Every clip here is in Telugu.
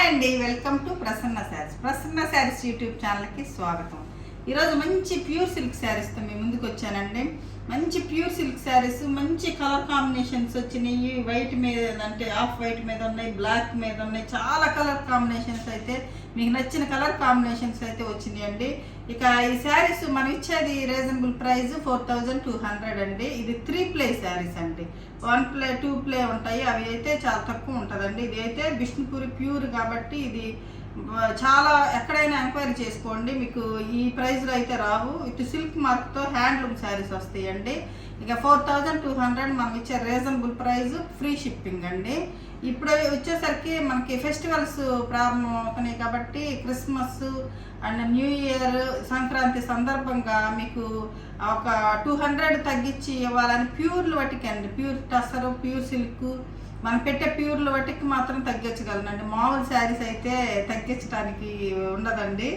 అండి, welcome to Prasanna saris YouTube ఛానల్కి స్వాగతం. ఈరోజు మంచి ప్యూర్ సిల్క్ శారీస్తో మీ ముందుకు వచ్చానండి. మంచి ప్యూర్ సిల్క్ శారీస్, మంచి కలర్ కాంబినేషన్స్ వచ్చినాయి. వైట్ మీద అంటే ఆఫ్ వైట్ మీద ఉన్నాయి, బ్లాక్ మీద ఉన్నాయి. చాలా కలర్ కాంబినేషన్స్ అయితే మీకు నచ్చిన కలర్ కాంబినేషన్స్ అయితే వచ్చినాయండి. ఇక ఈ శారీస్ మనం ఇచ్చేది రీజనబుల్ ప్రైస్ 4200 అండి. ఇది 3 ప్లే శారీస్ అండి. 1 ప్లే 2 ప్లే ఉంటాయి, అవి అయితే చాలా తక్కువ ఉంటుందండి. ఇది అయితే బిష్ణుపూరి ప్యూర్ కాబట్టి ఇది చాలా ఎక్కడైనా ఎంక్వైరీ చేసుకోండి, మీకు ఈ ప్రైస్లో అయితే రావు. ఇటు సిల్క్ మార్క్తో హ్యాండ్లూమ్ శారీస్ వస్తాయండి. ఇక 4200 మనం ఇచ్చే రీజనబుల్ ప్రైస్, ఫ్రీ షిప్పింగ్ అండి. ఇప్పుడు వచ్చేసరికి మనకి ఫెస్టివల్స్ ప్రారంభం అవుతున్నాయి కాబట్టి Christmas and new year, Sankranti సందర్భంగా మీకు ఒక 200 తగ్గించి ఇవ్వాలని ప్యూర్లు వాటికండి. ప్యూర్ టసరు, ప్యూర్ సిల్క్ మనం పెట్టే ప్యూర్ల వాటికి మాత్రం తగ్గించగలనండి. మామూలు శారీస్ అయితే తగ్గించడానికి ఉండదండి.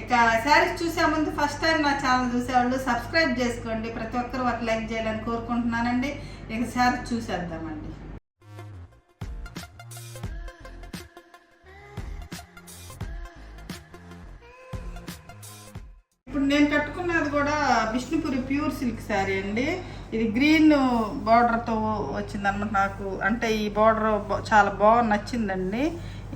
ఇక శారీస్ చూసే ముందు ఫస్ట్ టైం నా ఛానల్ చూసేవాళ్ళు సబ్స్క్రైబ్ చేసుకోండి. ప్రతి ఒక్కరు వాటి లైక్ చేయాలని కోరుకుంటున్నానండి. ఇక శారీస్ చూసేద్దామండి. ఇప్పుడు నేను కట్టుకున్నది కూడా బిష్ణుపురి ప్యూర్ సిల్క్ శారీ అండి. ఇది గ్రీన్ బార్డర్తో వచ్చిందన్నమాట నాకు. అంటే ఈ బార్డర్ చాలా బాగా నచ్చిందండి.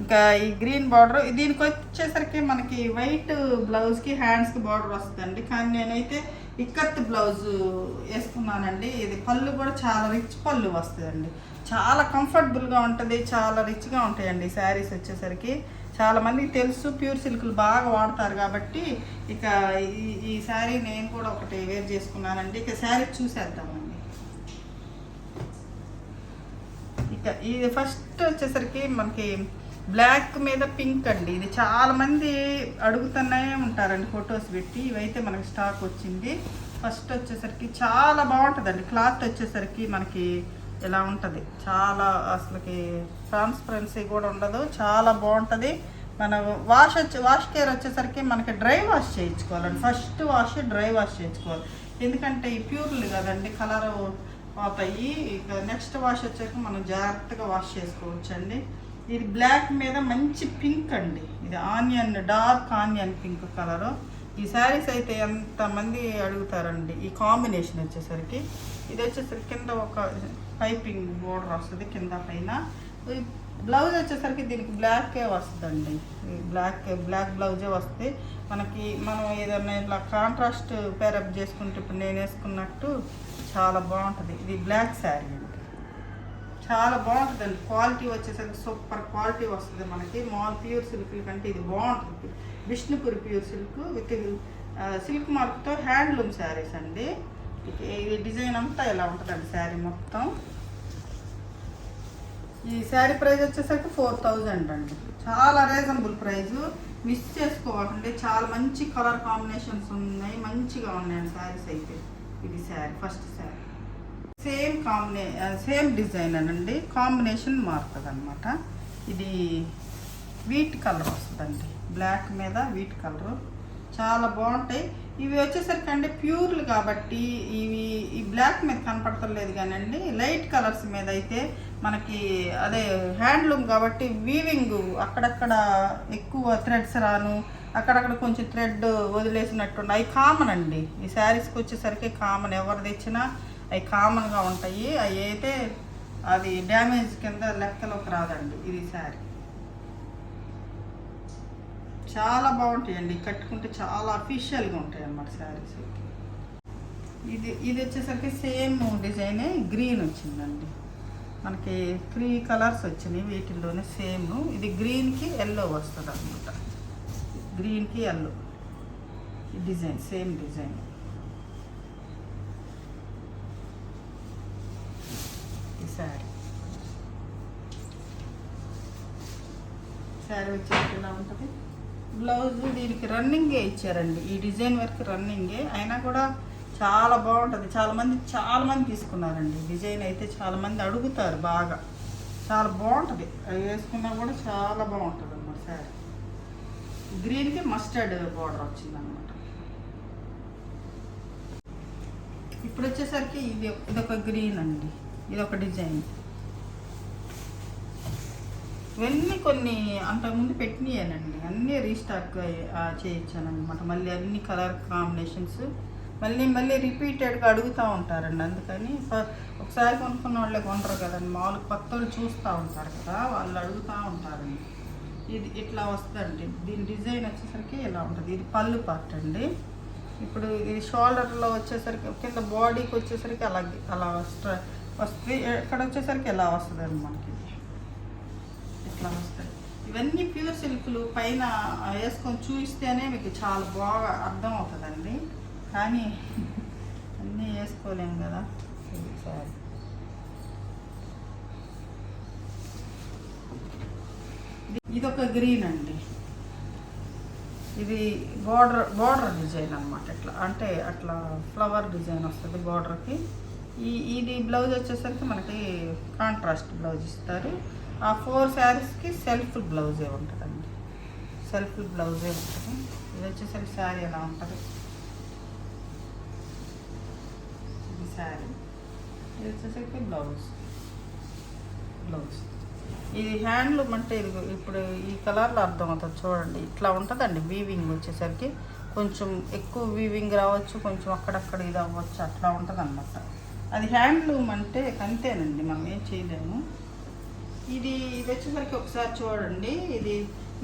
ఇంకా ఈ గ్రీన్ బార్డర్ దీనికి వచ్చేసరికి మనకి వైట్ బ్లౌజ్కి హ్యాండ్స్కి బార్డర్ వస్తుందండి. కానీ నేనైతే ఇక్కత్ బ్లౌజ్ వేసుకున్నానండి. ఇది పళ్ళు కూడా చాలా రిచ్ పళ్ళు వస్తుందండి. చాలా కంఫర్టబుల్గా ఉంటుంది, చాలా రిచ్గా ఉంటాయండి ఈ శారీస్ వచ్చేసరికి. చాలామందికి తెలుసు, ప్యూర్ సిల్క్లు బాగా వాడతారు కాబట్టి ఇక ఈ శారీ నేను కూడా ఒకటి వేర్ చేసుకున్నానండి. ఇక శారీ చూసేద్దామండి. ఇక ఇది ఫస్ట్ వచ్చేసరికి మనకి బ్లాక్ మీద పింక్ అండి. ఇది చాలామంది అడుగుతూనే ఉంటారండి ఫొటోస్ పెట్టి. ఇవైతే మనకి స్టాక్ వచ్చింది. ఫస్ట్ వచ్చేసరికి చాలా బాగుంటుందండి. క్లాత్ వచ్చేసరికి మనకి ఇలా ఉంటుంది, చాలా అసలుకి ట్రాన్స్పరెన్సీ కూడా ఉండదు, చాలా బాగుంటుంది. మన వాష్ కేర్ వచ్చేసరికి మనకి డ్రై వాష్ చేయించుకోవాలండి. ఫస్ట్ వాష్ డ్రై వాష్ చేయించుకోవాలి, ఎందుకంటే ఈ ప్యూర్లు కదండి కలర్ పోతాయి. ఇక నెక్స్ట్ వాష్ వచ్చాక మనం జాగ్రత్తగా వాష్ చేసుకోవచ్చండి. ఇది బ్లాక్ మీద మంచి పింక్ అండి. ఇది onion, dark onion pink colour. ఈ శారీస్ అయితే ఎంతమంది అడుగుతారండి. ఈ కాంబినేషన్ వచ్చేసరికి ఇది వచ్చేసరికి కింద ఒక పైపింగ్ బోర్డర్ వస్తుంది కింద పైన. బ్లౌజ్ వచ్చేసరికి దీనికి బ్లాకే వస్తుందండి. బ్లాక్ బ్లౌజే వస్తుంది మనకి. మనం ఏదైనా ఇట్లా కాంట్రాస్ట్ పేరప్ చేసుకుంటే ఇప్పుడు నేను వేసుకున్నట్టు చాలా బాగుంటుంది. ఇది బ్లాక్ శారీ అండి, చాలా బాగుంటుందండి. క్వాలిటీ వచ్చేసరికి సూపర్ క్వాలిటీ వస్తుంది మనకి. మాల్ ప్యూర్ సిల్క్ కంటే ఇది బాగుంటుంది. Bishnupuri pure silk with silk మార్క్తో హ్యాండ్లూమ్ శారీస్ అండి. ఇది డిజైన్ అంతా ఇలా ఉంటుందండి శారీ మొత్తం. ఈ శారీ ప్రైస్ వచ్చేసరికి 4000 అండి. చాలా రీజనబుల్ ప్రైస్, మిస్ చేసుకోవాలండి. చాలా మంచి కలర్ కాంబినేషన్స్ ఉన్నాయి, మంచిగా ఉన్నాయండి శారీస్ అయితే. ఇది sari first sari same design అనండి, కాంబినేషన్ మారుతుంది అనమాట. ఇది వీట్ కలర్ వస్తుందండి, బ్లాక్ మీద వీట్ కలర్, చాలా బాగుంటాయి. ఇవి వచ్చేసరికి అంటే ప్యూర్లు కాబట్టి ఇవి ఈ బ్లాక్ మీద కనపడతలేదు కానండి. లైట్ కలర్స్ మీద అయితే మనకి అదే హ్యాండ్లూమ్ కాబట్టి వీవింగ్ అక్కడక్కడ ఎక్కువ థ్రెడ్స్ రాను, అక్కడక్కడ కొంచెం థ్రెడ్ వదిలేసినట్టు అవి కామన్ అండి. ఈ శారీస్కి వచ్చేసరికి కామన్, ఎవరు తెచ్చినా అవి కామన్గా ఉంటాయి. అవి అయితే అది డ్యామేజ్ కింద లెక్కలోకి రాదండి. ఇది శారీ చాలా బాగుంటాయండి, కట్టుకుంటే చాలా అఫీషియల్గా ఉంటాయి అన్నమాట శారీస్. ఇది వచ్చేసరికి సేమ్ డిజైనే గ్రీన్ వచ్చిందండి. మనకి 3 కలర్స్ వచ్చినాయి వీటిల్లోనే సేమ్. ఇది గ్రీన్కి ఎల్లో వస్తుంది అనమాట. గ్రీన్కి ఎల్లో ఈ డిజైన్ సేమ్ డిజైన్. ఈ శారీ వచ్చేసి ఇలా ఉంటుంది. బ్లౌజ్ దీనికి రన్నింగే ఇచ్చారండి. ఈ డిజైన్ వరకు రన్నింగే అయినా కూడా చాలా బాగుంటుంది. చాలామంది తీసుకున్నారండి. డిజైన్ అయితే చాలామంది అడుగుతారు బాగా, చాలా బాగుంటుంది. అవి వేసుకున్నా కూడా చాలా బాగుంటుంది అన్నమాట శారీ. గ్రీన్కి మస్టర్డ్ బార్డర్ వచ్చిందనమాట. ఇప్పుడు వచ్చేసరికి ఇదొక గ్రీన్ అండి, ఇదొక డిజైన్. ఇవన్నీ కొన్ని అంతకుముందు పెట్టినాయనండి, అన్నీ రీస్టాక్ చేయించానమాట. మళ్ళీ అన్ని కలర్ కాంబినేషన్స్ మళ్ళీ మళ్ళీ రిపీటెడ్గా అడుగుతూ ఉంటారండి. అందుకని ఒకసారి కొనుక్కున్న వాళ్ళే కొంటారు కదండి, మామూలు కొత్తలు చూస్తూ ఉంటారు కదా, వాళ్ళు అడుగుతూ ఉంటారండి. ఇది ఇట్లా వస్తుందండి, దీని డిజైన్ వచ్చేసరికి ఇలా ఉంటుంది. ఇది పళ్ళు పార్ట్ అండి. ఇప్పుడు ఇది షోల్డర్లో వచ్చేసరికి కింద బాడీకి వచ్చేసరికి అలా వస్తుంది. ఇక్కడ వచ్చేసరికి ఎలా వస్తుందండి మనకి, ఇట్లా వస్తాయి. ఇవన్నీ ప్యూర్ సిల్క్లు, పైన వేసుకొని చూపిస్తేనే మీకు చాలా బాగా అర్థం అవుతుందండి, కానీ అన్నీ వేసుకోలేము కదా. సరే, ఇది ఒక గ్రీన్ అండి. ఇది బార్డర్ డిజైన్ అనమాట. ఇట్లా అంటే అట్లా ఫ్లవర్ డిజైన్ వస్తుంది బార్డర్కి. ఇది బ్లౌజ్ వచ్చేసరికి మనకి కాంట్రాస్ట్ బ్లౌజ్ ఇస్తారు. ఆ 4 శారీస్కి సెల్ఫ్ బ్లౌజే ఉంటుందండి, సెల్ఫ్ బ్లౌజే ఉంటుంది. ఇది వచ్చేసరికి శారీ ఎలా ఉంటుంది, ఇది శారీ, ఇది వచ్చేసరికి బ్లౌజ్. ఇది హ్యాండ్లూమ్ అంటే ఇది ఇప్పుడు ఈ కలర్లో అర్థమవుతుంది చూడండి. ఇట్లా ఉంటుందండి వీవింగ్ వచ్చేసరికి, కొంచెం ఎక్కువ వీవింగ్ రావచ్చు, కొంచెం అక్కడక్కడ ఇది అవ్వచ్చు, అట్లా ఉంటుంది అన్నమాట. అది హ్యాండ్లూమ్ అంటే అంతేనండి, మనం ఏం చేయలేము. ఇది వచ్చేసరికి ఒకసారి చూడండి, ఇది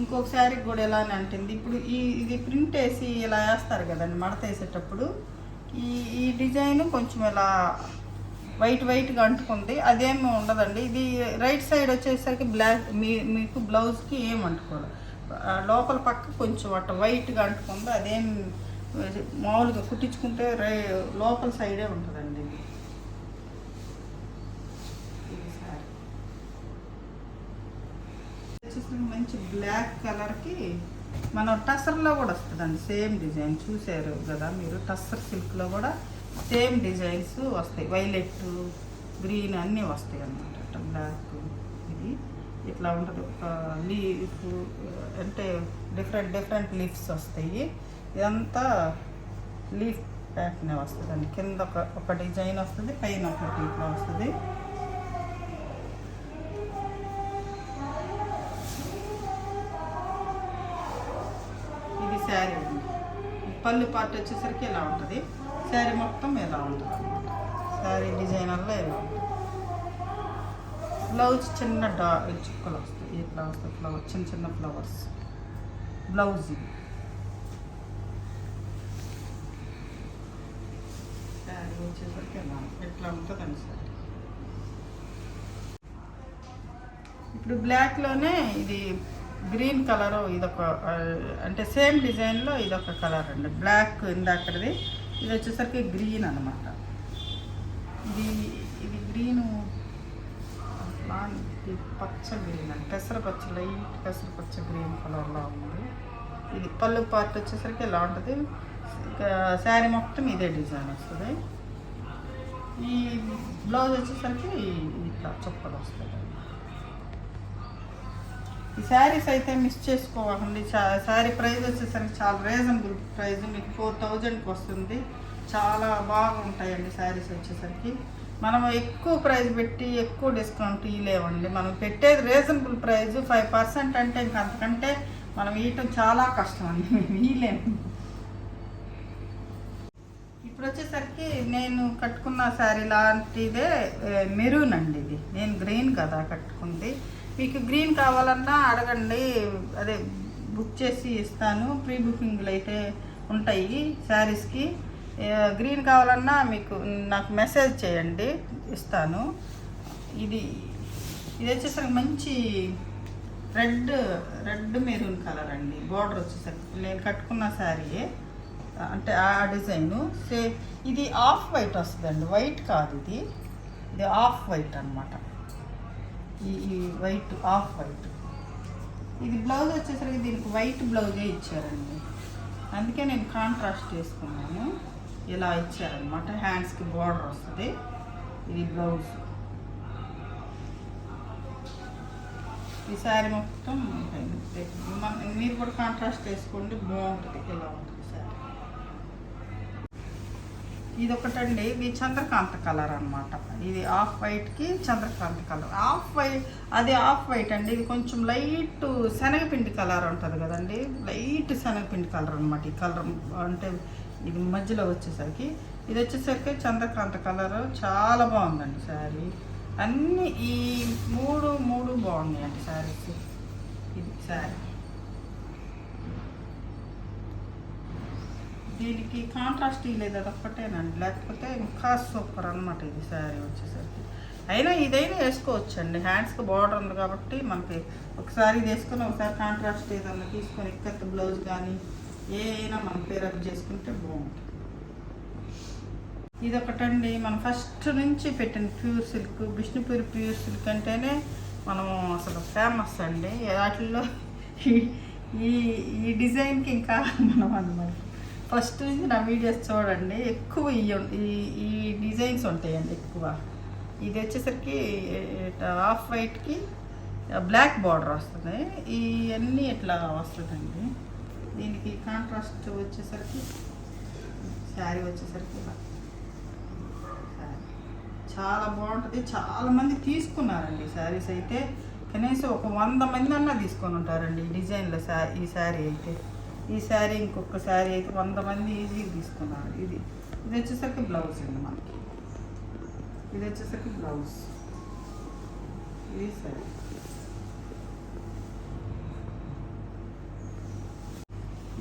ఇంకొకసారి కూడా ఎలా అని అంటుంది. ఇప్పుడు ఇది ప్రింట్ వేసి ఇలా వేస్తారు కదండి మడత వేసేటప్పుడు, ఈ డిజైన్ కొంచెం ఇలా వైట్గా అంటుకుంది, అదేమి ఉండదండి. ఇది రైట్ సైడ్ వచ్చేసరికి బ్లాక్, మీకు బ్లౌజ్కి ఏం అంటుకోదు, లోపల పక్క కొంచెం అట్లా వైట్గా అంటుకుంది. అదేం మామూలుగా కుట్టించుకుంటే లోపల సైడే ఉంటుందండి. ఇది సారీ వచ్చేసరికి మంచి బ్లాక్ కలర్కి మన టస్సర్లో కూడా వస్తుందండి, సేమ్ డిజైన్ చూసారు కదా మీరు. టస్సర్ సిల్క్లో కూడా సేమ్ డిజైన్స్ వస్తాయి, వైలెట్, గ్రీన్ అన్నీ వస్తాయి అన్నమాట. అట్లా బ్లాక్ ఇది ఇట్లా ఉంటుంది. ఒక లీఫ్ అంటే డిఫరెంట్ లీఫ్స్ వస్తాయి. ఇదంతా లీఫ్ ప్యాటర్నే వస్తుందండి. కింద ఒక డిజైన్ వస్తుంది, పైన ఒకటి ఇట్లా వస్తుంది. ఇది శారీ అండి. పళ్ళు పార్ట్ వచ్చేసరికి ఇలా ఉంటుంది, శారీ మొత్తం ఇలా ఉంటుంది అన్నమాట. శారీ డిజైన్ వల్ల ఇలా ఉంటుంది. బ్లౌజ్ చిన్న చుక్కలు వస్తాయి, ఇట్లా వస్తాయి ఫ్లవర్, చిన్న ఫ్లవర్స్ బ్లౌజ్. ఇది శారీ వచ్చేసరికి ఇలా ఎట్లా ఉంటుందండి శారీ. ఇప్పుడు బ్లాక్లోనే ఇది గ్రీన్ కలరు, ఇదొక అంటే సేమ్ డిజైన్లో ఇదొక కలర్ అండి. బ్లాక్ ఇందాకది, ఇది వచ్చేసరికి గ్రీన్ అనమాట. ఇది గ్రీను పచ్చ గ్రీన్ అండి, పెసరపచ్చ, లైట్ పెసరపచ్చ గ్రీన్ కలర్లో ఉంది. ఇది పళ్ళు పార్ట్ వచ్చేసరికి ఇలా ఉంటుంది. శారీ మొత్తం ఇదే డిజైన్ వస్తుంది. ఈ బ్లౌజ్ వచ్చేసరికి ఇట్లా చుక్కలు వస్తుంది. ఈ శారీస్ అయితే మిస్ చేసుకోవాలండి. శారీ ప్రైస్ వచ్చేసరికి చాలా రీజనబుల్ ప్రైస్, మీకు 4000కి వస్తుంది. చాలా బాగుంటాయండి శారీస్ వచ్చేసరికి. మనం ఎక్కువ ప్రైస్ పెట్టి ఎక్కువ డిస్కౌంట్ ఇవ్వలేమండి. మనం పెట్టేది రీజనబుల్ ప్రైస్ 5% అంటే ఇంక అంతకంటే మనం ఇవ్వటం చాలా కష్టం అండి, మేము ఇవ్వలేము. ఇప్పుడు వచ్చేసరికి నేను కట్టుకున్న శారీ లాంటిదే మెరూన్ అండి. ఇది నేను గ్రీన్ కదా కట్టుకుంది. మీకు గ్రీన్ కావాలన్నా అడగండి, అదే బుక్ చేసి ఇస్తాను. ప్రీ బుకింగ్లు అయితే ఉంటాయి శారీస్కి. గ్రీన్ కావాలన్నా మీకు నాకు మెసేజ్ చేయండి, ఇస్తాను. ఇది వచ్చేసరికి మంచి రెడ్ మెరూన్ కలర్ అండి. బార్డర్ వచ్చేసరికి నేను కట్టుకున్న శారీ అంటే ఆ డిజైను ఇది ఆఫ్ వైట్ వస్తుందండి, వైట్ కాదు ఇది ఆఫ్ వైట్ అనమాట. ఈ వైట్ ఆఫ్ వైట్. ఇది బ్లౌజ్ వచ్చేసరికి దీనికి వైట్ బ్లౌజే ఇచ్చారండి, అందుకే నేను కాంట్రాస్ట్ చేసుకున్నాను. ఇలా ఇచ్చారనమాట. హ్యాండ్స్కి బార్డర్ వస్తుంది. ఇది బ్లౌజ్. ఈ శారీ మొత్తం మీరు కూడా కాంట్రాస్ట్ వేసుకోండి, బాగుంటుంది. ఇలా ఉంటుంది శారీ. ఇది ఒకటండి, ఇది చంద్రకాంత కలర్ అనమాట. ఇది ఆఫ్ వైట్కి చంద్రకాంత కలర్. అది ఆఫ్ వైట్ అండి. ఇది కొంచెం లైట్ శనగపిండి కలర్ ఉంటుంది కదండి, లైట్ శనగపిండి కలర్ అనమాట. ఈ కలర్ అంటే ఇది మధ్యలో వచ్చేసరికి, ఇది వచ్చేసరికి చంద్రకాంత కలర్. చాలా బాగుందండి శారీ. అన్నీ ఈ మూడు బాగున్నాయండి శారీస్. ఇది శారీ, దీనికి కాంట్రాస్ట్ లేదు, అది ఒక్కటేనండి, లేకపోతే ఇంకా సూపర్ అనమాట ఇది శారీ వచ్చేసరికి. అయినా ఇదైనా వేసుకోవచ్చండి, హ్యాండ్స్కి బార్డర్ ఉంది కాబట్టి మనకి ఒకసారి ఇది వేసుకొని ఒకసారి కాంట్రాస్ట్ ఏదన్నా తీసుకొని ఇక్కత్ బ్లౌజ్ కానీ ఏ అయినా మనం పేరప్ చేసుకుంటే బాగుంటుంది. ఇది ఒకటండి, మనం ఫస్ట్ నుంచి పెట్టిన ప్యూర్ సిల్క్, విష్ణుపూరి ప్యూర్ సిల్క్ అంటేనే మనం అసలు ఫేమస్ అండి. వాటిల్లో ఈ డిజైన్కి ఇంకా మనం అనమాట ఫస్ట్ నుంచి నా వీడియోస్ చూడండి, ఎక్కువ ఈ డిజైన్స్ ఉంటాయండి ఎక్కువ. ఇది వచ్చేసరికి ఆఫ్ వైట్కి బ్లాక్ బార్డర్ వస్తుంది, ఇవన్నీ ఇట్లా వస్తుందండి. దీనికి కాంట్రాస్ట్ వచ్చేసరికి శారీ వచ్చేసరికి చాలా బాగుంటుంది. చాలామంది తీసుకున్నారండి శారీస్ అయితే, కనీసం ఒక 100 మంది అన్నా తీసుకొని ఉంటారండి ఈ డిజైన్లో. ఈ శారీ అయితే, ఈ శారీ ఇంకొక శారీ అయితే 100 మంది ఈజీగా తీసుకున్నారు. ఇది వచ్చేసరికి బ్లౌజ్ అండి మనకి, ఇది వచ్చేసరికి బ్లౌజ్. ఇది శారీ,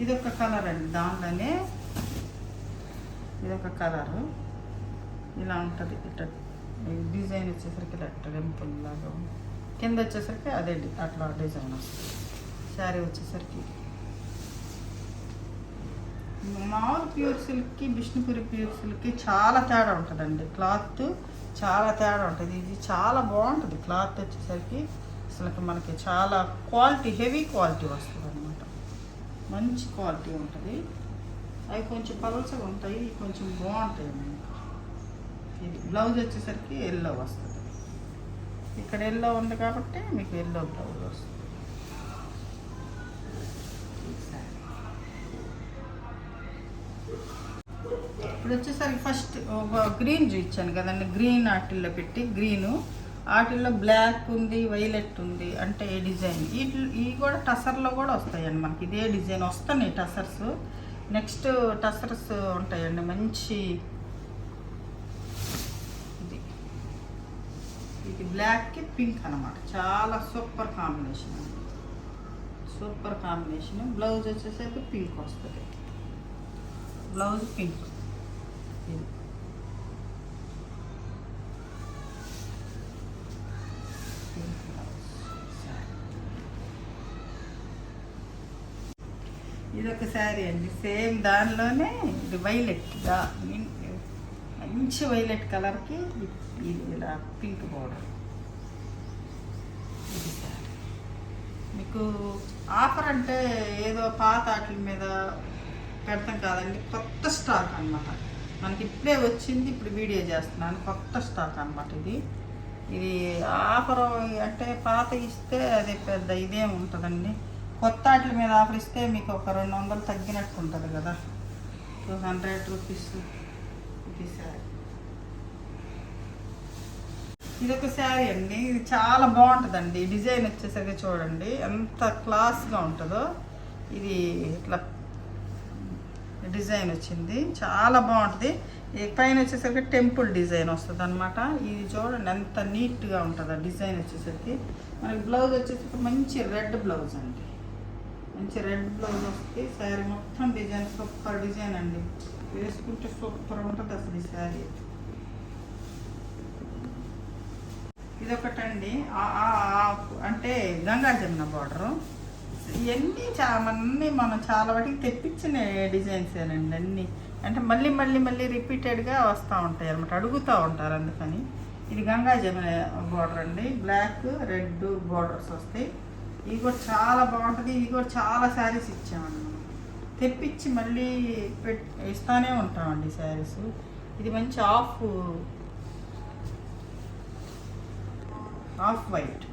ఇదొక కలర్ అండి, దానిలోనే ఇదొక కలరు. ఇలా ఉంటుంది, ఇట్లా డిజైన్ వచ్చేసరికి ఇట్లా టెంపుల్ లాగా, కింద వచ్చేసరికి అదే అట్లా డిజైన్ వస్తుంది. శారీ వచ్చేసరికి మామూలు ప్యూర్ సిల్క్కి విష్ణుపురి ప్యూర్ సిల్క్కి చాలా తేడా ఉంటుందండి. క్లాత్ చాలా తేడా ఉంటుంది. ఇది చాలా బాగుంటుంది క్లాత్ వచ్చేసరికి. అసలు మనకి చాలా క్వాలిటీ, హెవీ క్వాలిటీ వస్తుంది అనమాట, మంచి క్వాలిటీ ఉంటుంది. అవి కొంచెం పలసగా ఉంటాయి, కొంచెం బాగుంటాయి. ఇది బ్లౌజ్ వచ్చేసరికి ఎల్లో వస్తుంది. ఇక్కడ ఎల్లో ఉంది కాబట్టి మీకు ఎల్లో బ్లౌజ్ వస్తుంది. ఇప్పుడు వచ్చేసరికి ఫస్ట్ గ్రీన్ చూపించాను కదండి, గ్రీన్ ఆటిల్లో పెట్టి, గ్రీను ఆటిల్లో బ్లాక్ ఉంది, వైలెట్ ఉంది. అంటే ఏ డిజైన్ ఇవి కూడా టసర్లో కూడా వస్తాయండి మనకి. ఇదే డిజైన్ వస్తున్నాయి టసర్స్. నెక్స్ట్ టసర్స్ ఉంటాయండి మంచి. ఇది బ్లాక్కి పింక్ అనమాట, చాలా సూపర్ కాంబినేషన్ అండి, సూపర్ కాంబినేషన్. బ్లౌజ్ వచ్చేసరికి పింక్ వస్తుంది, బ్లౌజ్ పింక్. ఇది ఇదొక శారీ అండి, సేమ్ దానిలోనే ఇది వైలెట్, మంచి వైలెట్ కలర్కి ఇది ఇలా పింక్ బోర్డర్. ఇది శారీ మీకు ఆఫర్ అంటే ఏదో పాత వాటి మీద పెడతాం కాదండి, కొత్త స్టాక్ అనమాట. మనకి ఇప్పుడే వచ్చింది, ఇప్పుడు వీడియో చేస్తున్నాను. కొత్త స్టాక్ అనమాట ఇది. ఇది ఆఫర్ అంటే పాత ఇస్తే అది పెద్ద ఇదేం ఉంటుందండి. కొత్త వాటి మీద ఆఫర్ ఇస్తే మీకు ఒక 200 తగ్గినట్టు ఉంటుంది కదా, 200 రూపీస్. ఇది శారీ, ఇదొక శారీ అండి, ఇది చాలా బాగుంటుందండి. డిజైన్ వచ్చేసరికి చూడండి ఎంత క్లాస్గా ఉంటుందో. ఇది ఇట్లా డిజైన్ వచ్చింది, చాలా బాగుంటుంది. పైన వచ్చేసరికి టెంపుల్ డిజైన్ వస్తుంది అనమాట. ఇది చూడండి ఎంత నీట్గా ఉంటుంది డిజైన్ వచ్చేసరికి. మనకి బ్లౌజ్ వచ్చేసరికి మంచి రెడ్ బ్లౌజ్ అండి, మంచి రెడ్ బ్లౌజ్ వస్తుంది. శారీ మొత్తం డిజైన్ సూపర్ డిజైన్ అండి, వేసుకుంటే సూపర్ ఉంటుంది అసలు ఈ శారీ. ఇదొకటండి, అంటే గంగా జమున బార్డరు. ఇవన్నీ మనం చాలా వాటికి తెప్పించిన డిజైన్సేనండి అన్నీ. అంటే మళ్ళీ రిపీటెడ్గా వస్తూ ఉంటాయి అనమాట, అడుగుతూ ఉంటారు అందుకని. ఇది గంగా జమున బార్డర్ అండి, బ్లాక్ రెడ్ బార్డర్స్ వస్తాయి. ఇది కూడా చాలా బాగుంటుంది. ఇది కూడా చాలా శారీస్ ఇచ్చామండి మనం, తెప్పించి మళ్ళీ ఇస్తానే ఉంటామండి శారీస్. ఇది మంచి off white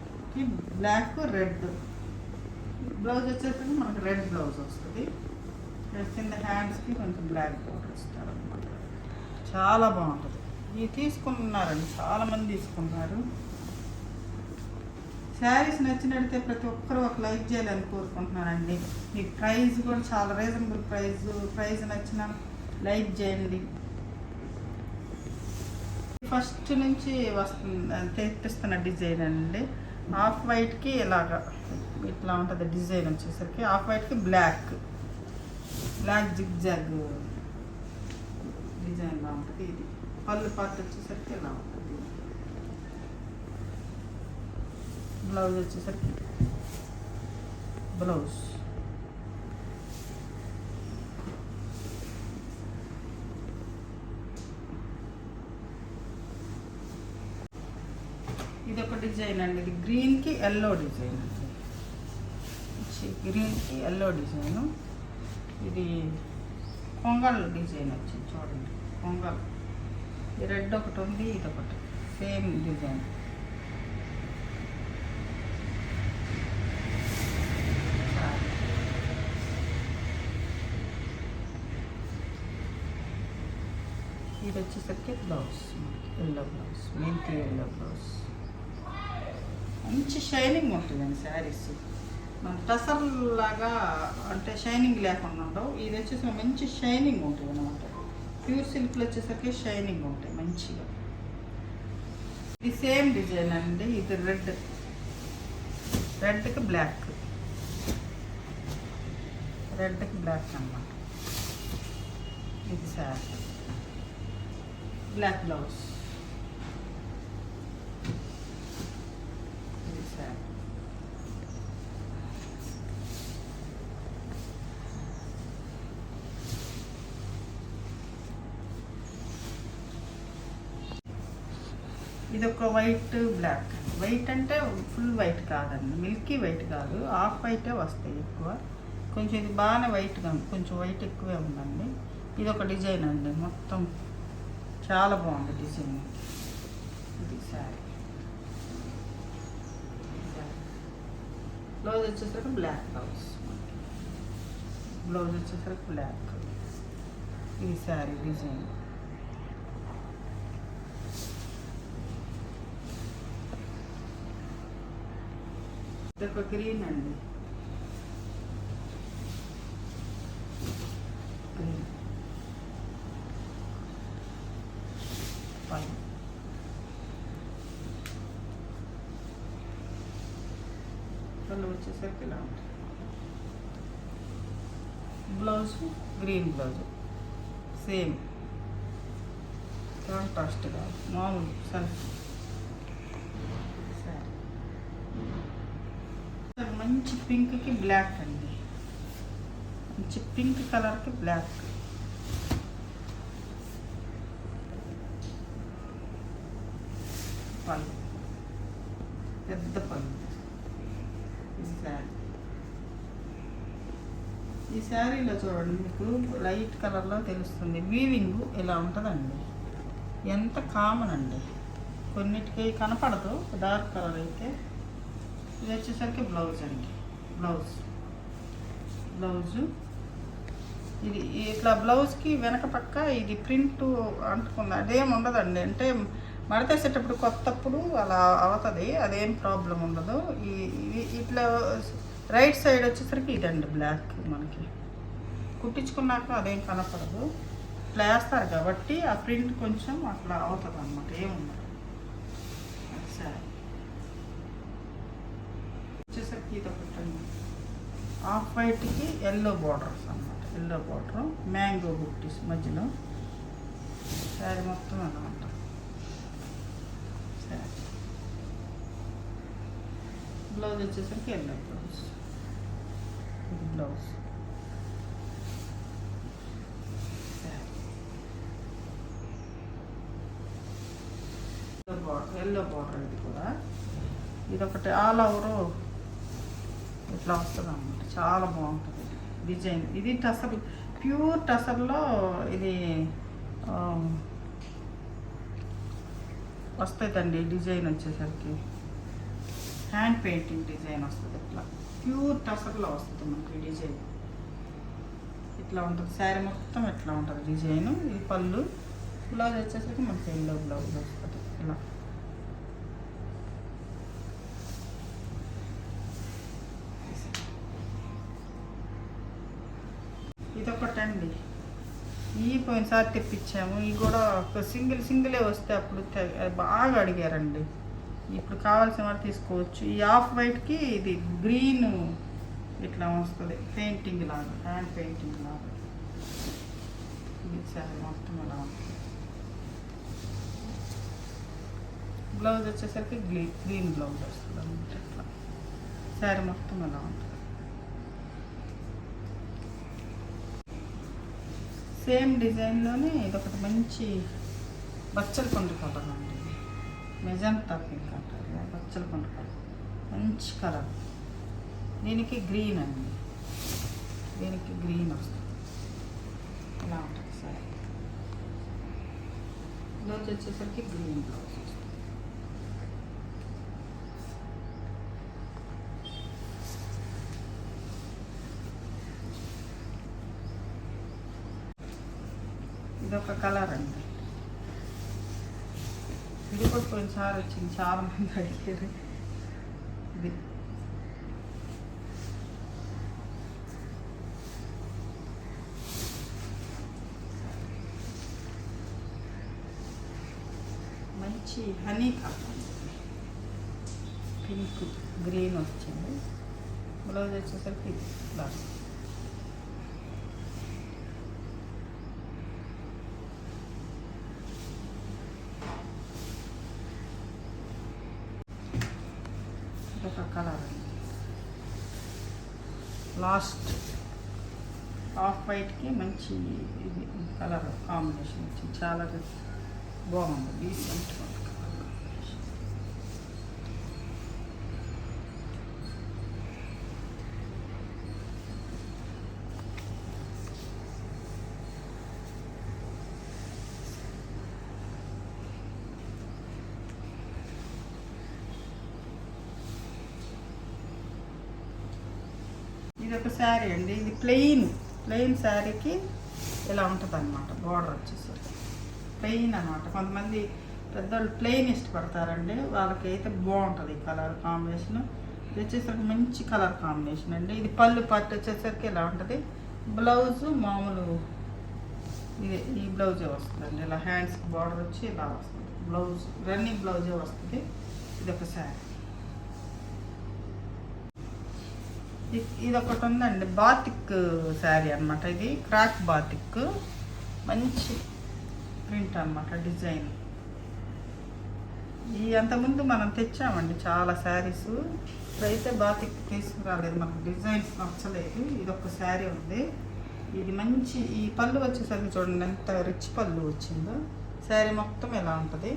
black red blouse వచ్చేసరికి మనకు రెడ్ బ్లౌజ్ వస్తుంది. కింద హ్యాండ్స్కి కొంచెం బ్లాక్ బోర్డర్ ఇస్తారు అనమాట. చాలా బాగుంటుంది. ఇవి తీసుకున్నారండి, చాలామంది తీసుకున్నారు. శారీస్ నచ్చినట్లయితే ప్రతి ఒక్కరూ ఒక లైక్ చేయాలని కోరుకుంటున్నానండి. మీకు ప్రైస్ కూడా చాలా రీజనబుల్ ప్రైస్ నచ్చిన లైక్ చేయండి. ఫస్ట్ నుంచి తెప్పిస్తున్న డిజైన్ అండి. ఆఫ్ వైట్కి ఇలాగా ఇట్లా ఉంటుంది డిజైన్ వచ్చేసరికి. ఆఫ్ వైట్కి బ్లాక్ జిగ్జాగ్ డిజైన్లా ఉంటుంది. ఇది పళ్ళు పార్ట్ వచ్చేసరికి ఇలా ఉంటుంది. బ్లౌజ్ వచ్చేసరికి బ్లౌజ్ ఇది ఒక డిజైన్ అండి. ఇది గ్రీన్కి ఎల్లో డిజైన్ అండి. గ్రీన్కి ఎల్లో డిజైను. ఇది కొంగల్ డిజైన్ వచ్చింది చూడండి. కొంగల్ ఈ రెడ్ ఒకటి ఉంది, ఇది ఒకటి సేమ్ డిజైన్. ఇది వచ్చేసరికి బ్లౌజ్ ఎల్లో బ్లౌజ్, మెంతి ఎల్లో బ్లౌజ్. మంచి షైనింగ్ ఉంటుందండి శారీస్. మన టసర్ లాగా అంటే షైనింగ్ లేకుండా ఉండవు. ఇది వచ్చేసి మంచి షైనింగ్ ఉంటుంది అనమాట. ప్యూర్ సిల్క్లు వచ్చేసరికి షైనింగ్ ఉంటాయి మంచిగా. ఇది సేమ్ డిజైన్ అండి. ఇది రెడ్కి బ్లాక్ అన్నమాట. ఇది శారీ బ్లాక్ బ్లౌజ్. ఇది శారీ. ఇది ఒక వైట్ బ్లాక్. వైట్ అంటే ఫుల్ వైట్ కాదండి, మిల్కీ వైట్ కాదు, హాఫ్ వైటే వస్తాయి ఎక్కువ. కొంచెం ఇది బాగానే వైట్గా ఉంది, కొంచెం వైట్ ఎక్కువే ఉందండి. ఇది ఒక డిజైన్ అండి, మొత్తం చాలా బాగుంది డిజైన్. ఇది శారీ. బ్లౌజ్ వచ్చేసరికి బ్లాక్ బ్లౌజ్ వచ్చేసరికి బ్లాక్. ఇది శారీ డిజైన్. ఇది ఒక గ్రీన్ అండి. గ్రీన్ పళ్ళు వచ్చేసరికి ఇలా ఉంటుంది. బ్లౌజ్ గ్రీన్ బ్లౌజ్ సేమ్ కాంట్రాస్ట్గా మామూలు సెల్ఫ్. మంచి పింక్కి బ్లాక్ అండి, మంచి పింక్ కలర్కి బ్లాక్. పళ్ళు పెద్ద పళ్ళు. ఈ శారీలో చూడండి, మీకు లైట్ కలర్లో తెలుస్తుంది. వీవింగ్ ఇలా ఉంటుందండి, ఎంత కామన్ అండి. కొన్నిటికి కనపడదు డార్క్ కలర్ అయితే. ఇది వచ్చేసరికి బ్లౌజ్ అండి. బ్లౌజు ఇది ఇట్లా బ్లౌజ్కి వెనక పక్క ఇది ప్రింట్ అంటుకుంది, అదేం ఉండదండి. అంటే మడతేసేటప్పుడు కొత్తప్పుడు అలా అవుతుంది, అదేం ప్రాబ్లం ఉండదు. ఇట్లా రైట్ సైడ్ వచ్చేసరికి ఇదండి బ్లాక్. మనకి కుట్టించుకున్నాక అదేం కనపడదు, ఇట్లా వేస్తారు కాబట్టి ఆ ప్రింట్ కొంచెం అట్లా అవుతుంది అన్నమాట, ఏముండదు. సరే వచ్చేసరికి ఇది ఒకటండి. ఆఫ్ వైట్కి ఎల్లో బార్డర్స్ అన్నమాట. ఎల్లో బార్డర్ మ్యాంగో బుట్టీస్ మధ్యలో. శారీ మొత్తం అలా ఉంటుంది. బ్లౌజ్ వచ్చేసరికి ఎల్లో బ్లౌజ్. ఇది బ్లౌజ్. Yellow border. ఇది కూడా ఇది ఒకటి ఆల్ ఓవర్ ఇట్లా వస్తుంది అన్నమాట, చాలా బాగుంటుంది డిజైన్. ఇది టసర్, ప్యూర్ టసర్లో ఇది వస్తుందండి. డిజైన్ వచ్చేసరికి హ్యాండ్ పెయింటింగ్ డిజైన్ వస్తుంది, ఇట్లా ప్యూర్ టసర్లో వస్తుంది మనకి డిజైన్. ఇట్లా ఉంటుంది శారీ మొత్తం, ఇట్లా ఉంటుంది డిజైను. ఇది పళ్ళు, బ్లౌజ్ వచ్చేసరికి మనకి ఎల్లో బ్లౌజ్ వస్తుంది ఇలా. ఇదొకటండి, ఈ పోయినసారి తెప్పించాము. ఇవి కూడా ఒక సింగిలే వస్తే అప్పుడు బాగా అడిగారండి. ఇప్పుడు కావాల్సిన వారు తీసుకోవచ్చు. ఈ ఆఫ్ వైట్కి ఇది గ్రీన్ ఇట్లా వస్తుంది, పెయింటింగ్ లాగా, హ్యాండ్ పెయింటింగ్ లాగా. ఇది సారీ మొత్తం ఇలా ఉంటుంది. బ్లౌజ్ వచ్చేసరికి గ్రీన్ బ్లౌజ్ వస్తుంది అన్నమాట. ఇట్లా శారీ మొత్తం ఇలా ఉంటుంది. సేమ్ డిజైన్లోనే ఇదొకటి మంచి బచ్చల పండు కలర్ అండి, మెజంతా పింక్ అంటారు, బచ్చల పండు కలర్, మంచి కలర్. దీనికి గ్రీన్ అండి, దీనికి గ్రీన్ వస్తుంది, ఇలా ఉంటుంది సారీ. బ్లౌజ్ వచ్చేసరికి గ్రీన్ బ్లౌజ్ వస్తుంది. ఇదొక కలర్ అండి, ఇది కూడా పోయినసారి వచ్చింది, చాలా మంది అడిగారు. ఇది మంచి హనీ కలర్, పింక్ గ్రీన్ వచ్చింది. బ్లౌజ్ వచ్చేసరికి ఇది బ్లౌజ్. ఒక కలర్ అండి, లాస్ట్ ఆఫ్ వైట్కి మంచి ఇది కలర్ కాంబినేషన్ వచ్చింది, చాలా బాగుంది, డీసెంట్ కలర్ కాంబినేషన్. ఇది ఒక శారీ అండి, ఇది ప్లెయిన్ శారీకి ఇలా ఉంటుంది అనమాట. బార్డర్ వచ్చేసరికి ప్లెయిన్ అనమాట. కొంతమంది పెద్దవాళ్ళు ప్లెయిన్ ఇష్టపడతారండి, వాళ్ళకి అయితే బాగుంటుంది ఈ కలర్ కాంబినేషన్. ఇది వచ్చేసరికి మంచి కలర్ కాంబినేషన్ అండి. ఇది పళ్ళు పట్టు వచ్చేసరికి ఇలా ఉంటుంది. బ్లౌజు మామూలు ఇది ఈ బ్లౌజే వస్తుందండి, ఇలా హ్యాండ్స్కి బార్డర్ వచ్చి ఇలా వస్తుంది. బ్లౌజ్ రన్నింగ్ బ్లౌజే వస్తుంది. ఇది ఒక శారీ. ఇది ఒకటి ఉందండి, బాతిక్ శారీ అనమాట. ఇది క్రాక్ బాతిక్, మంచి ప్రింట్ అనమాట, డిజైన్. ఈ అంతకుముందు మనం తెచ్చామండి చాలా శారీస్, ఇప్పుడైతే బాతిక్ తీసుకురాలేదు, మనకు డిజైన్స్ నచ్చలేదు. ఇది ఒక శారీ ఉంది. ఇది మంచి, ఈ పళ్ళు వచ్చేసరికి చూడండి ఎంత రిచ్ పళ్ళు వచ్చిందో. శారీ మొత్తం ఇలా ఉంటుంది.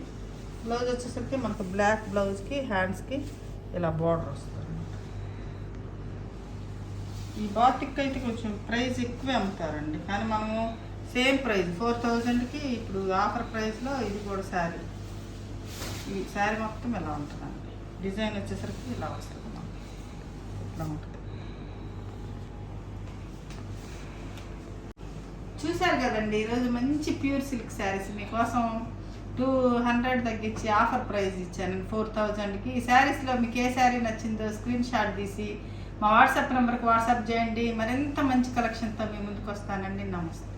బ్లౌజ్ వచ్చేసరికి మనకు బ్లాక్ బ్లౌజ్కి హ్యాండ్స్కి ఇలా బార్డర్ వస్తుంది. ఈ బాతిక్ అయితే కొంచెం ప్రైస్ ఎక్కువే అమ్ముతారండి, కానీ మనము సేమ్ ప్రైస్ 4000కి ఇప్పుడు ఆఫర్ ప్రైస్లో ఇది కూడా శారీ. ఈ శారీ మొత్తం ఇలా ఉంటుందండి. డిజైన్ వచ్చేసరికి ఇలా వస్తుంది, మనకి ఇట్లా ఉంటుంది. చూశారు కదండి, ఈరోజు మంచి ప్యూర్ సిల్క్ శారీస్ మీకోసం 200 తగ్గించి ఆఫర్ ప్రైస్ ఇచ్చాను 4000కి. ఈ శారీస్లో మీకు ఏ శారీ నచ్చిందో స్క్రీన్ షాట్ తీసి మా వాట్సాప్ నెంబర్కి వాట్సాప్ చేయండి. మరింత మంచి కలెక్షన్తో మీ ముందుకు వస్తానండి. నమస్తే.